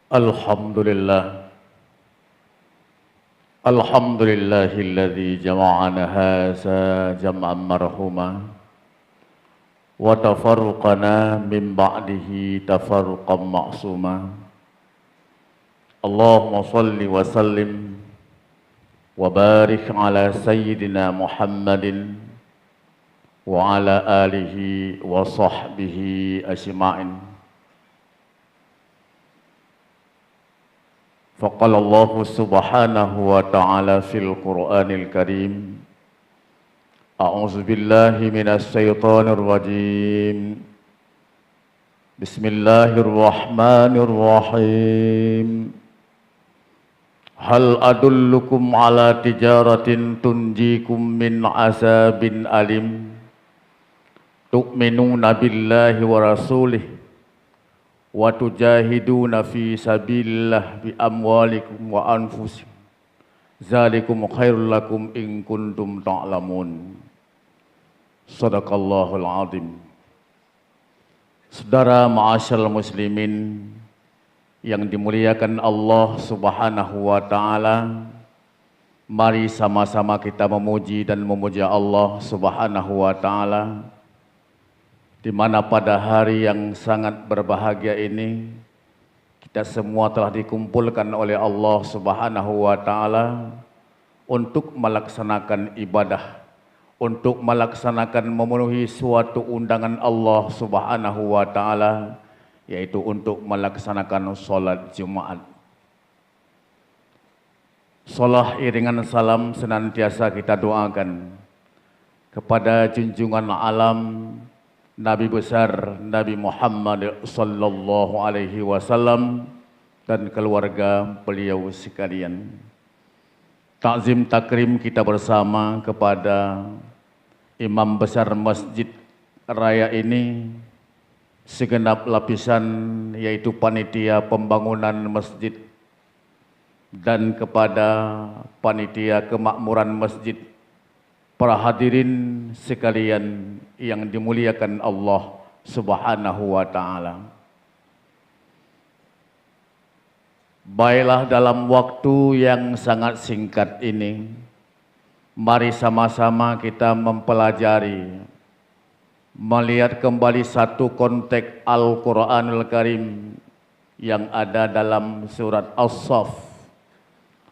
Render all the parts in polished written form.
Alhamdulillah. Alhamdulillahilladzi jama'ana hadza jam'an marhuma wa tafarraqana min ba'dihi tafarruqan ma'suma. Allahumma shalli wa sallim wa barik ala sayyidina Muhammadin wa ala alihi wa sahbihi ajma'in. فقال الله سبحانه وتعالى في القرآن الكريم أعوذ بالله من الشيطان الرجيم بسم الله الرحمن الرحيم هل أدلكم على تجارة تنجيكم من عذاب أليم تؤمنون بالله ورسوله wa tujahiduna fi sabilillah bi amwalikum wa anfusikum zalikum khairul lakum in kuntum ta'lamun. Sadaqallahul azim. Saudara ma'asyiral muslimin yang dimuliakan Allah Subhanahu wa taala, mari sama-sama kita memuji dan memuja Allah Subhanahu wa taala, di mana pada hari yang sangat berbahagia ini kita semua telah dikumpulkan oleh Allah Subhanahu wa taala untuk melaksanakan ibadah, untuk melaksanakan memenuhi suatu undangan Allah Subhanahu wa taala, yaitu untuk melaksanakan salat Jumat. Salah iringan salam senantiasa kita doakan kepada junjungan alam Nabi besar Nabi Muhammad sallallahu alaihi wasallam dan keluarga beliau sekalian. Takzim takrim kita bersama kepada imam besar Masjid Raya ini, segenap lapisan yaitu panitia pembangunan masjid, dan kepada panitia kemakmuran masjid, para hadirin sekalian yang dimuliakan Allah Subhanahu wa taala. Baiklah, dalam waktu yang sangat singkat ini, mari sama-sama kita mempelajari, melihat kembali satu konteks Al-Quranul Karim yang ada dalam surat As-Saff.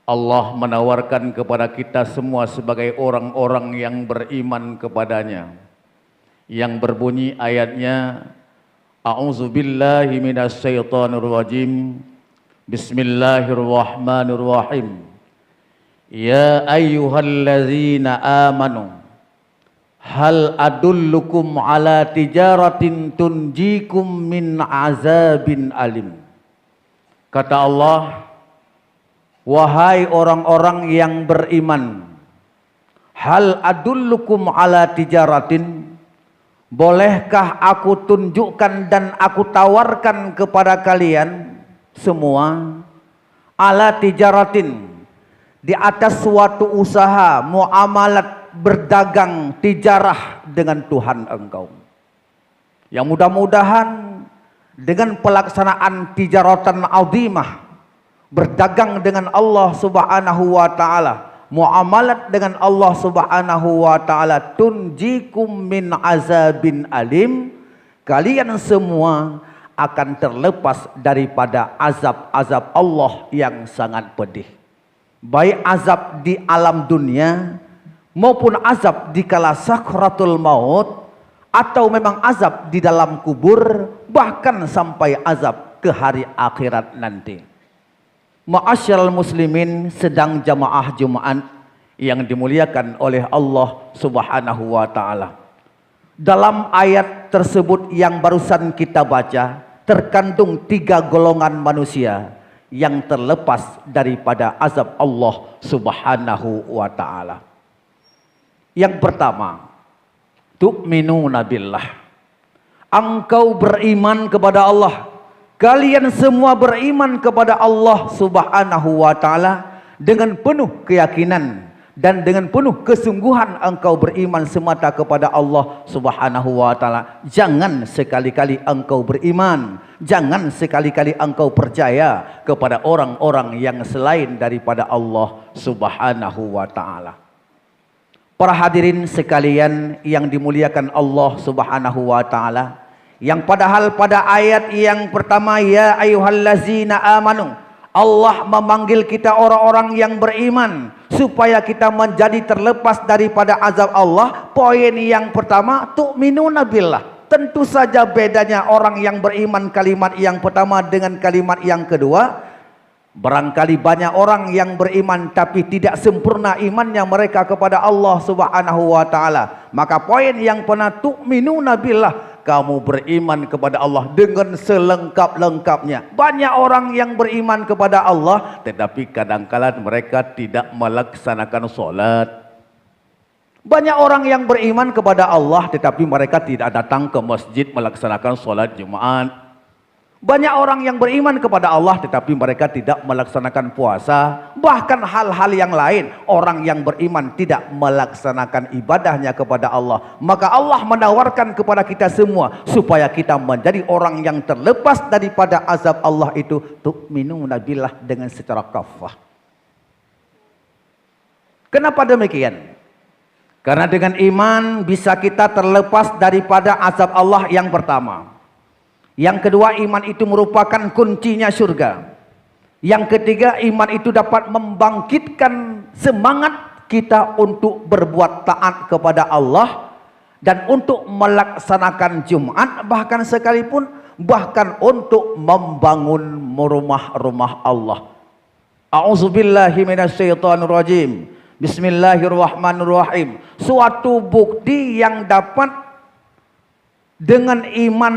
Allah menawarkan kepada kita semua sebagai orang-orang yang beriman kepadanya, yang berbunyi ayatnya, A'udzubillahi minasyaitonirrajim, Bismillahirrahmanirrahim, Ya ayyuhallazina amanu hal adullukum ala tijaratin tunjikum min azabin alim. Kata Allah, wahai orang-orang yang beriman, hal adullukum ala tijaratin, bolehkah aku tunjukkan dan aku tawarkan kepada kalian semua, ala tijaratin, di atas suatu usaha, muamalat, berdagang, tijarah dengan Tuhan engkau, yang mudah-mudahan dengan pelaksanaan tijaratan azimah, berdagang dengan Allah Subhanahu wa taala, muamalat dengan Allah Subhanahu wa taala, tunjikum min azabin alim, kalian semua akan terlepas daripada azab-azab Allah yang sangat pedih, baik azab di alam dunia maupun azab di kala sakratul maut, atau memang azab di dalam kubur, bahkan sampai azab ke hari akhirat nanti. Ma'asyiral muslimin sedang jamaah Jumat yang dimuliakan oleh Allah Subhanahu wa taala. Dalam ayat tersebut yang barusan kita baca, terkandung 3 golongan manusia yang terlepas daripada azab Allah Subhanahu wa taala. Yang pertama, tu'minuna billah. Engkau beriman kepada Allah. Kalian semua beriman kepada Allah Subhanahu wa taala dengan penuh keyakinan, dan dengan penuh kesungguhan engkau beriman semata kepada Allah Subhanahu wa taala, jangan sekali-kali engkau beriman, jangan sekali-kali engkau percaya kepada orang-orang yang selain daripada Allah Subhanahu wa taala. Para hadirin sekalian yang dimuliakan Allah Subhanahu wa taala, yang padahal pada ayat yang pertama, ya ayyuhallazina amanu, Allah memanggil kita orang-orang yang beriman supaya kita menjadi terlepas daripada azab Allah. Poin yang pertama, tu'minuna billah. Tentu saja bedanya orang yang beriman kalimat yang pertama dengan kalimat yang kedua. Barangkali banyak orang yang beriman tapi tidak sempurna imannya mereka kepada Allah Subhanahu wa taala. Maka poin yang pernah, tu'minuna billah, kamu beriman kepada Allah dengan selengkap-lengkapnya. Banyak orang yang beriman kepada Allah tetapi kadang-kala mereka tidak melaksanakan solat. Banyak orang yang beriman kepada Allah tetapi mereka tidak datang ke masjid melaksanakan solat Jumat. Banyak orang yang beriman kepada Allah tetapi mereka tidak melaksanakan puasa. Bahkan hal-hal yang lain, orang yang beriman tidak melaksanakan ibadahnya kepada Allah. Maka Allah menawarkan kepada kita semua supaya kita menjadi orang yang terlepas daripada azab Allah itu, tu'minuna billah, dengan secara kafah. Kenapa demikian? Karena dengan iman bisa kita terlepas daripada azab Allah yang pertama. Yang kedua, iman itu merupakan kuncinya surga. Yang ketiga, iman itu dapat membangkitkan semangat kita untuk berbuat taat kepada Allah dan untuk melaksanakan Jumat, bahkan sekalipun, bahkan untuk membangun rumah-rumah Allah. A'udzubillahi minasyaitonirrajim. Bismillahirrahmanirrahim. Suatu bukti yang dapat dengan iman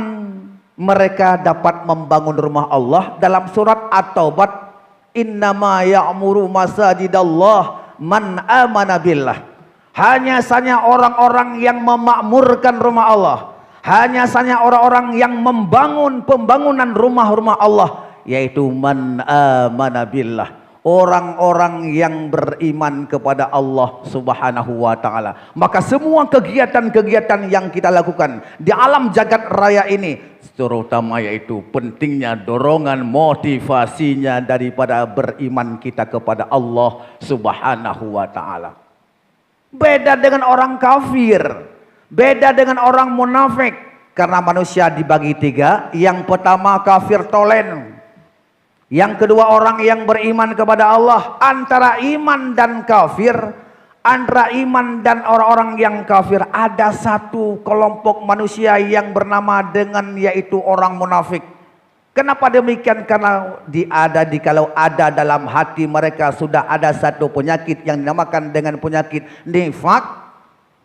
mereka dapat membangun rumah Allah dalam surat At-Taubah, innama ya'muru masajidallah man amana billah. Hanya saja orang-orang yang memakmurkan rumah Allah, hanya saja orang-orang yang membangun pembangunan rumah-rumah Allah, yaitu man amana billah, orang-orang yang beriman kepada Allah Subhanahu wa taala. Maka semua kegiatan-kegiatan yang kita lakukan di alam jagat raya ini, terutama yaitu pentingnya dorongan motivasinya daripada beriman kita kepada Allah Subhanahu wa taala. Beda dengan orang kafir, beda dengan orang munafik, karena manusia dibagi tiga. Yang pertama kafir tolen, yang kedua orang yang beriman kepada Allah. Antara iman dan kafir, antara iman dan orang-orang yang kafir, ada satu kelompok manusia yang bernama dengan, yaitu orang munafik. Kenapa demikian? Karena kalau ada dalam hati mereka sudah ada satu penyakit yang dinamakan dengan penyakit nifak,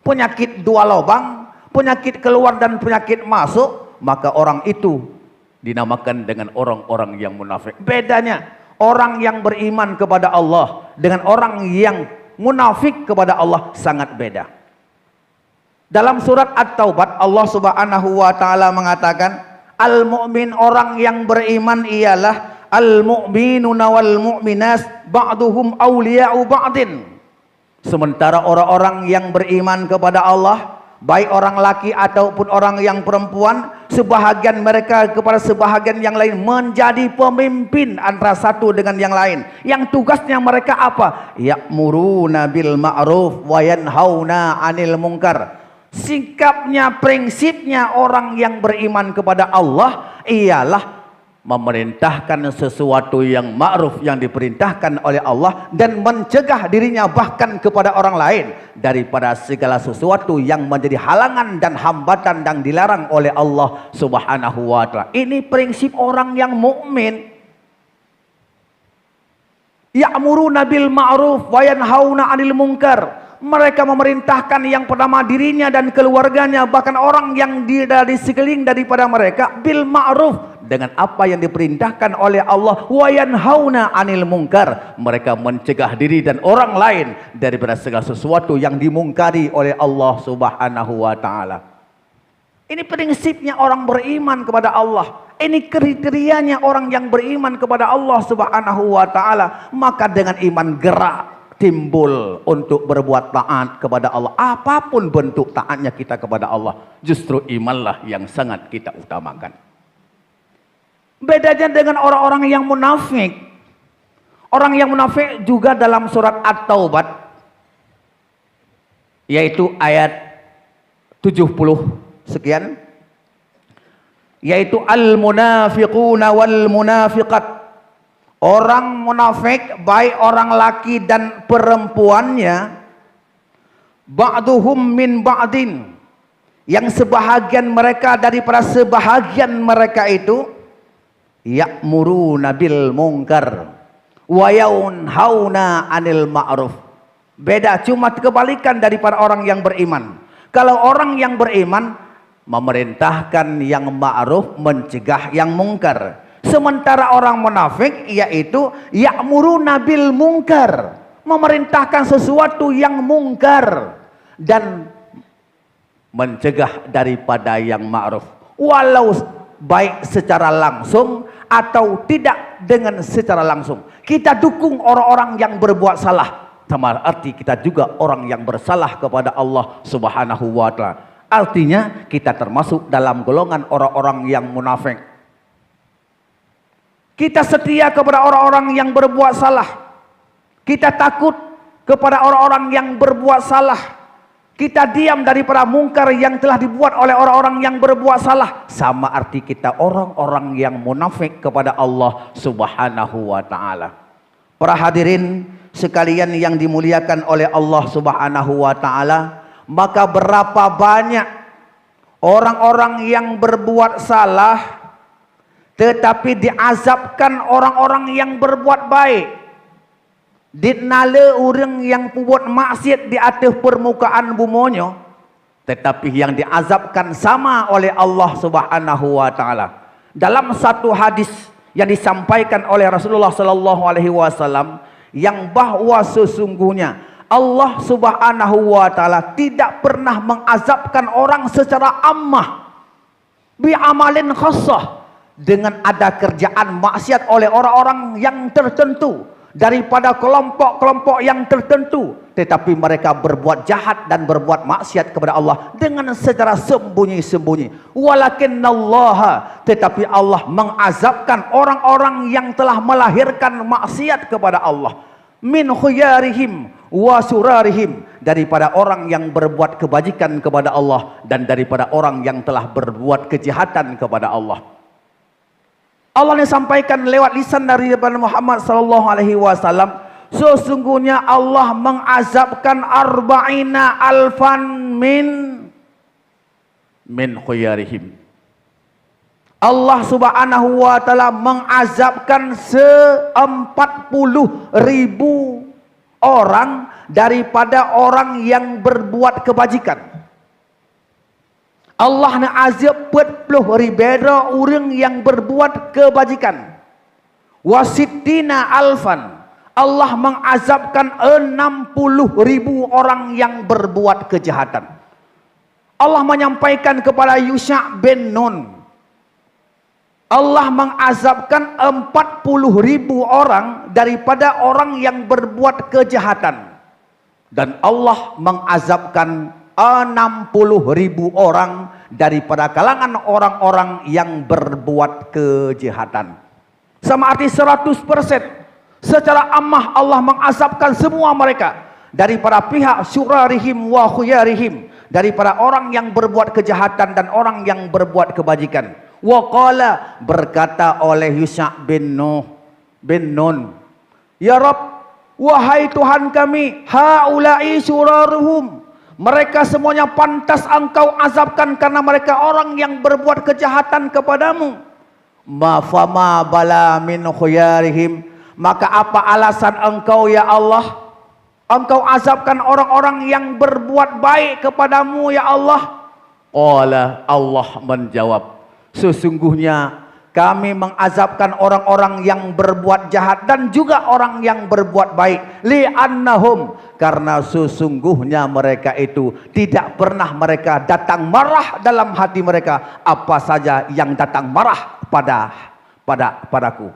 penyakit dua lubang, penyakit keluar dan penyakit masuk, maka orang itu dinamakan dengan orang-orang yang munafik. Bedanya orang yang beriman kepada Allah dengan orang yang munafik kepada Allah sangat beda. Dalam surat At-Taubah, Allah Subhanahu wa taala mengatakan, al-mu'min, orang yang beriman ialah al-mu'minuna wal mu'minas ba'duhum awliya'u ba'din. Sementara orang-orang yang beriman kepada Allah, baik orang laki ataupun orang yang perempuan, sebahagian mereka kepada sebahagian yang lain menjadi pemimpin antara satu dengan yang lain. Yang tugasnya mereka apa? Ya'muruna bil ma'ruf wa yanhauna 'anil munkar. Sikapnya, prinsipnya orang yang beriman kepada Allah ialah memerintahkan sesuatu yang ma'ruf yang diperintahkan oleh Allah dan mencegah dirinya bahkan kepada orang lain daripada segala sesuatu yang menjadi halangan dan hambatan dan dilarang oleh Allah Subhanahu wa taala. Ini prinsip orang yang mukmin. Ya'muruna bil ma'ruf wa yanhauna 'anil munkar. Mereka memerintahkan yang pertama dirinya dan keluarganya, bahkan orang yang di sekeliling daripada mereka, bil ma'ruf, dengan apa yang diperintahkan oleh Allah. Wa yanhauna 'anil munkar, mereka mencegah diri dan orang lain daripada segala sesuatu yang dimungkari oleh Allah Subhanahu wa taala. Ini prinsipnya orang beriman kepada Allah. Ini kriterianya orang yang beriman kepada Allah Subhanahu wa taala. Maka dengan iman gerak timbul untuk berbuat taat kepada Allah. Apapun bentuk taatnya kita kepada Allah, justru imanlah yang sangat kita utamakan. Bedanya dengan orang-orang yang munafik. Orang yang munafik juga dalam surat At-Taubah, yaitu ayat 70 sekian, yaitu al-munafiquna wal munafiqat. Orang munafik, baik orang laki dan perempuannya, ba'duhum min ba'din, yang sebahagian mereka daripada sebahagian mereka itu, ya'muruna bil munkar wa yanhauna 'anil ma'ruf. Beda, cuma kebalikan daripada orang yang beriman. Kalau orang yang beriman memerintahkan yang ma'ruf, mencegah yang mungkar. Sementara orang munafik yaitu ya'muruna bil munkar, memerintahkan sesuatu yang mungkar dan mencegah daripada yang ma'ruf, walau baik secara langsung atau tidak dengan secara langsung. Kita dukung orang-orang yang berbuat salah, sama arti kita juga orang yang bersalah kepada Allah Subhanahu wa ta'ala. Artinya kita termasuk dalam golongan orang-orang yang munafik. Kita setia kepada orang-orang yang berbuat salah. Kita takut kepada orang-orang yang berbuat salah. Kita diam daripada mungkar yang telah dibuat oleh orang-orang yang berbuat salah. Sama arti kita orang-orang yang munafik kepada Allah Subhanahu wa ta'ala. Para hadirin sekalian yang dimuliakan oleh Allah Subhanahu wa ta'ala, maka berapa banyak orang-orang yang berbuat salah tetapi diazabkan orang-orang yang berbuat baik. Ditnala orang yang buat maksiat di atas permukaan bumonyo, tetapi yang diazabkan sama oleh Allah Subhanahu wa ta'ala. Dalam satu hadis yang disampaikan oleh Rasulullah sallallahu alaihi wasallam, yang bahwa sesungguhnya Allah Subhanahu wa ta'ala tidak pernah mengazabkan orang secara ammah bi amalin khassah, dengan ada kerjaan maksiat oleh orang-orang yang tertentu daripada kelompok-kelompok yang tertentu, tetapi mereka berbuat jahat dan berbuat maksiat kepada Allah dengan secara sembunyi-sembunyi. Walakinnallaha, tetapi Allah mengazabkan orang-orang yang telah melahirkan maksiat kepada Allah, min khuyarihim wa surarihim, daripada orang yang berbuat kebajikan kepada Allah dan daripada orang yang telah berbuat kejahatan kepada Allah. Allah yang sampaikan lewat lisan dari Muhammad sallallahu alaihi wasallam, sesungguhnya Allah mengazabkan arba'ina alfan min khuyarihim. Allah Subhanahu wa ta'ala mengazabkan 40.000 orang daripada orang yang berbuat kebajikan. Allah nak azab 40.000 orang yang berbuat kebajikan. Wasittina alfan, Allah mengazabkan 60.000 orang yang berbuat kejahatan. Allah menyampaikan kepada Yusha bin Nun, Allah mengazabkan 40.000 orang daripada orang yang berbuat kejahatan, dan Allah mengazabkan 60.000 orang daripada kalangan orang-orang yang berbuat kejahatan. Sama arti 100%. Secara ammah Allah mengazabkan semua mereka, daripada pihak surarihim wa khuyarihim, daripada orang yang berbuat kejahatan dan orang yang berbuat kebajikan. Wa qala, berkata oleh Yusha bin Nun, ya Rabb, wahai Tuhan kami, haula'i suraruhum, mereka semuanya pantas engkau azabkan karena mereka orang yang berbuat kejahatan kepadamu. Ma fama bala min khuyarihim, maka apa alasan engkau ya Allah, engkau azabkan orang-orang yang berbuat baik kepadamu ya Allah? Qala, Allah menjawab, sesungguhnya kami mengazabkan orang-orang yang berbuat jahat dan juga orang yang berbuat baik. Li'annahum, karena sesungguhnya mereka itu tidak pernah mereka datang marah dalam hati mereka apa saja yang datang marah padaku.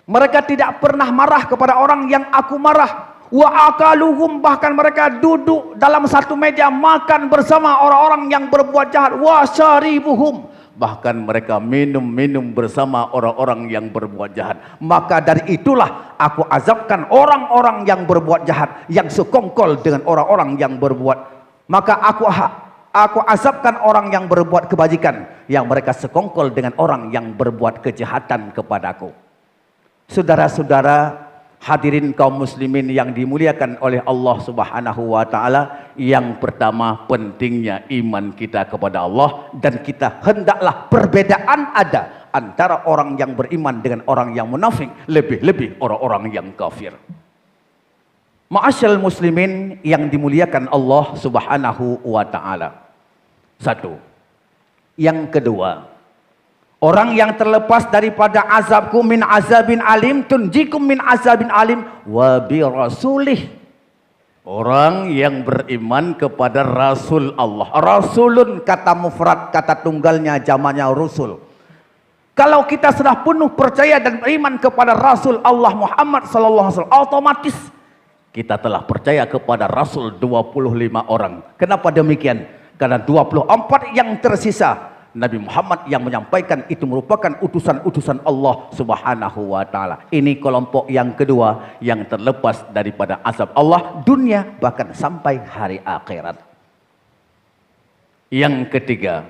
Mereka tidak pernah marah kepada orang yang aku marah. Wa akaluhum, bahkan mereka duduk dalam satu meja makan bersama orang-orang yang berbuat jahat. Wa syaribuhum, bahkan mereka minum-minum bersama orang-orang yang berbuat jahat. Maka dari itulah aku azabkan orang-orang yang berbuat jahat, yang sekongkol dengan orang-orang yang berbuat. Maka aku azabkan orang yang berbuat kebajikan, yang mereka sekongkol dengan orang yang berbuat kejahatan kepadaku. Saudara-saudara hadirin kaum muslimin yang dimuliakan oleh Allah Subhanahu wa taala, yang pertama pentingnya iman kita kepada Allah, dan kita hendaklah perbedaan ada antara orang yang beriman dengan orang yang munafik, lebih-lebih orang-orang yang kafir. Ma'asyal muslimin yang dimuliakan Allah Subhanahu wa taala. Satu. Yang kedua, orang yang terlepas daripada azabku min azabin alim tunjikum min azabin alim wa bi rasulih. Orang yang beriman kepada Rasul Allah. Rasulun kata mufrad, kata tunggalnya jamaknya rusul. Kalau kita sudah penuh percaya dan beriman kepada Rasul Allah Muhammad sallallahu alaihi wasallam, otomatis kita telah percaya kepada Rasul 25 orang. Kenapa demikian? Karena 24 yang tersisa Nabi Muhammad yang menyampaikan itu merupakan utusan-utusan Allah Subhanahu wa taala. Ini kelompok yang kedua yang terlepas daripada azab Allah dunia bahkan sampai hari akhirat. Yang ketiga,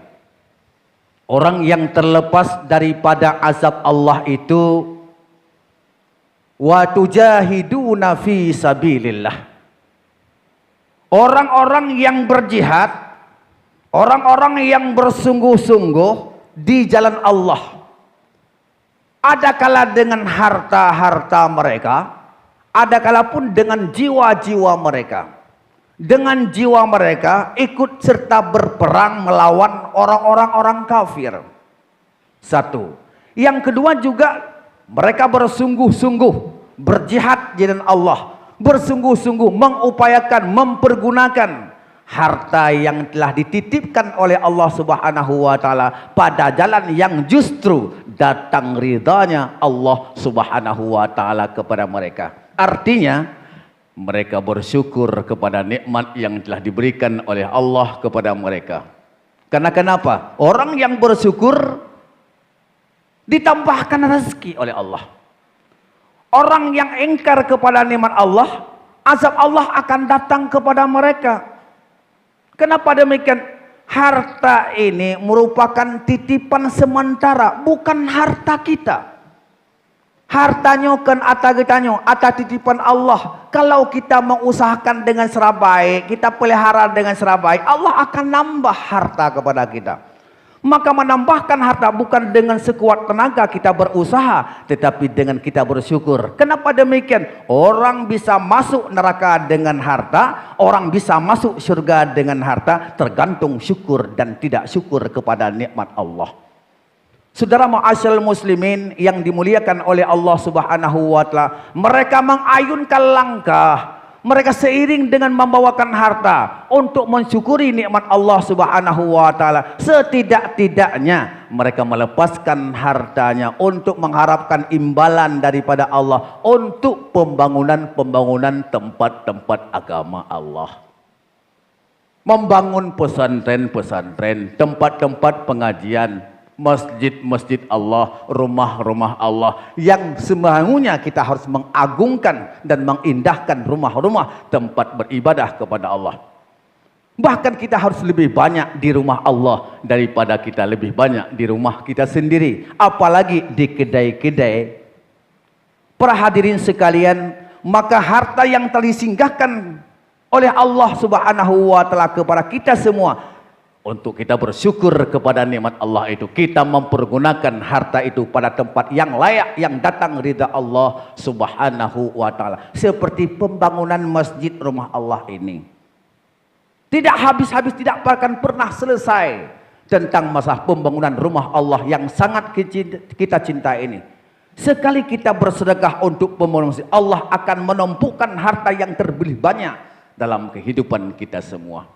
orang yang terlepas daripada azab Allah itu wa tujahiduna fi sabilillah. Orang-orang yang berjihad, orang-orang yang bersungguh-sungguh di jalan Allah, ada kala dengan harta-harta mereka, ada kala pun dengan jiwa-jiwa mereka. Dengan jiwa mereka ikut serta berperang melawan orang-orang kafir. Satu. Yang kedua juga mereka bersungguh-sungguh berjihad di jalan Allah, bersungguh-sungguh mengupayakan, mempergunakan harta yang telah dititipkan oleh Allah Subhanahu wa taala pada jalan yang justru datang ridhanya Allah Subhanahu wa taala kepada mereka. Artinya mereka bersyukur kepada nikmat yang telah diberikan oleh Allah kepada mereka. Karena kenapa? Orang yang bersyukur ditambahkan rezeki oleh Allah. Orang yang ingkar kepada nikmat Allah, azab Allah akan datang kepada mereka. Kenapa demikian? Harta ini merupakan titipan sementara, bukan harta kita. Hartanya kan ata titipan Allah. Kalau kita mengusahakan dengan serabaik, kita pelihara dengan serabaik, Allah akan nambah harta kepada kita. Maka menambahkan harta bukan dengan sekuat tenaga kita berusaha, tetapi dengan kita bersyukur. Kenapa demikian? Orang bisa masuk neraka dengan harta, orang bisa masuk surga dengan harta, tergantung syukur dan tidak syukur kepada nikmat Allah. Saudara ma'asyal muslimin yang dimuliakan oleh Allah Subhanahu wa taala, mereka mengayunkan langkah, mereka seiring dengan membawakan harta untuk mensyukuri nikmat Allah Subhanahu wa taala. Setidak-tidaknya mereka melepaskan hartanya untuk mengharapkan imbalan daripada Allah untuk pembangunan tempat-tempat agama Allah. Membangun pesantren-pesantren, tempat-tempat pengajian, masjid-masjid Allah, rumah-rumah Allah, yang semaunya kita harus mengagungkan dan mengindahkan rumah-rumah tempat beribadah kepada Allah. Bahkan kita harus lebih banyak di rumah Allah daripada kita lebih banyak di rumah kita sendiri, apalagi di kedai-kedai. Para hadirin sekalian, maka harta yang telah disinggahkan oleh Allah Subhanahu wa taala kepada kita semua, untuk kita bersyukur kepada nikmat Allah itu, kita mempergunakan harta itu pada tempat yang layak, yang datang ridha Allah Subhanahu wa taala. Seperti pembangunan masjid rumah Allah ini. Tidak habis-habis, tidak akan pernah selesai tentang masalah pembangunan rumah Allah yang sangat kita cintai ini. Sekali kita bersedekah untuk pembangunan masjid, Allah akan menumpukan harta yang terlebih banyak dalam kehidupan kita semua.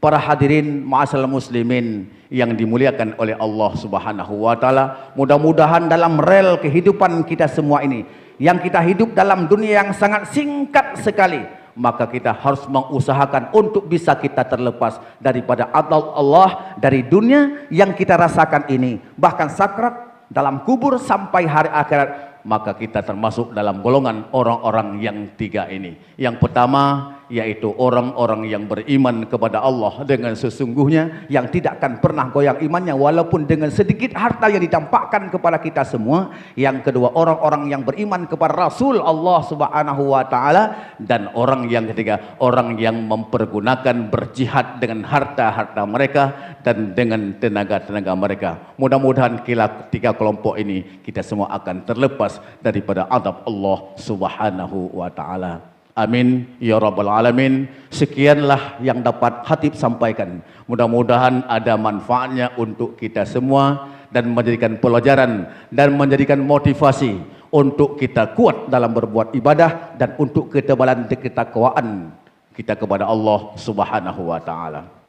Para hadirin ma'asal muslimin yang dimuliakan oleh Allah Subhanahu wa taala, mudah-mudahan dalam rel kehidupan kita semua ini, yang kita hidup dalam dunia yang sangat singkat sekali, maka kita harus mengusahakan untuk bisa kita terlepas daripada adab Allah, dari dunia yang kita rasakan ini, bahkan sakrat, dalam kubur sampai hari akhirat. Maka kita termasuk dalam golongan orang-orang yang tiga ini. Yang pertama yaitu orang-orang yang beriman kepada Allah dengan sesungguhnya, yang tidak akan pernah goyang imannya walaupun dengan sedikit harta yang ditampakkan kepada kita semua. Yang kedua, orang-orang yang beriman kepada Rasul Allah Subhanahu wa taala. Dan orang yang ketiga, orang yang mempergunakan berjihad dengan harta-harta mereka dan dengan tenaga-tenaga mereka. Mudah-mudahan tiga kelompok ini kita semua akan terlepas daripada azab Allah Subhanahu wa taala. Amin ya rabbal alamin. Sekianlah yang dapat Khatib sampaikan. Mudah-mudahan ada manfaatnya untuk kita semua dan menjadikan pelajaran dan menjadikan motivasi untuk kita kuat dalam berbuat ibadah dan untuk ketebalan ketakwaan kita kepada Allah Subhanahu wa taala.